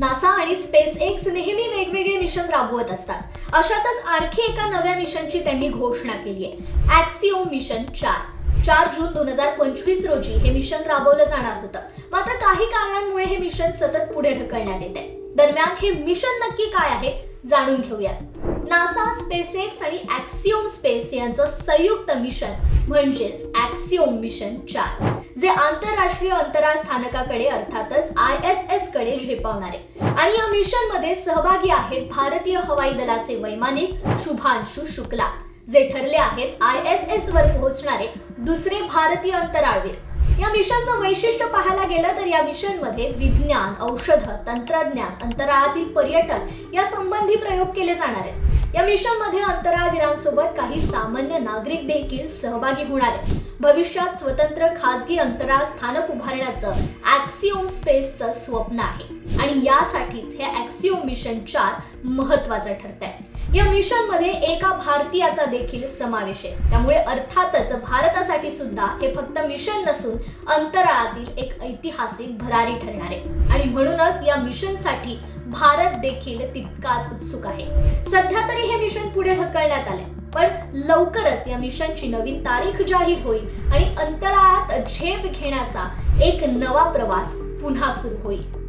NASA आणि SpaceX नेहमी वेगवेगळे मिशन राबवत असतात। अशातच आणखी एका नव्या मिशनची त्यांनी घोषणा केली आहे। ॲक्सिओम मिशन 4 जून 2025 रोजी हे मिशन राबवलं जाणार होतं। मात्र काही कारणांमुळे हे मिशन सतत पुढे ढकलण्यात येते। दरम्यान हे मिशन नक्की काय आहे जाणून घेऊयात। नासा, SpaceX आणि ॲक्सिओम स्पेस यांचं संयुक्त मिशन म्हणजेच ॲक्सिओम मिशन 4 जे आंतरराष्ट्रीय अंतराळ स्थानकाकडे अर्थातच ISS कडे झेपावणार आहे। आणि या मिशन मध्ये सहभागी आहेत भारतीय हवाई दलाचे वैमानिक शुभांशु शुक्ला, जे ठरले आहेत ISS वर पोहोचणारे दुसरे भारतीय अंतराळवीर। या मिशनचं वैशिष्ट्य पाहायला गेलं तर या मिशन मध्ये विज्ञान, औषध, तंत्रज्ञान, अंतराळातील पर्यटन या संबंधी प्रयोग केले जाणार आहेत। या मिशन मध्ये अंतराळवीरांसोबत काही सामान्य नागरिक देखील सहभागी होणार आहेत। भविष्यात स्वतंत्र खासगी अंतराळ स्थानक उभारण्याचं ॲक्सिओम स्पेसचं स्वप्न आहे आणि यासाठीच हे ॲक्सिओम मिशन 4 महत्त्वाचं ठरतंय। या मिशन मध्ये एका भारतीयाचा देखील समावेश आहे। त्यामुळे अर्थातच भारतासाठी सुद्धा हे फक्त मिशन नसून अंतराळातील एक ऐतिहासिक भरारी ठरणार आहे आणि म्हणूनच या मिशनसाठी भारत देखील तितकाच उत्सुक आहे। सध्या तरी हे मिशन पुढे ढकलण्यात आले, पण लवकरच या मिशनची नवीन तारीख जाहीर होईल आणि अंतराळात झेप घेण्याचा एक नवा प्रवास पुन्हा सुरू होईल।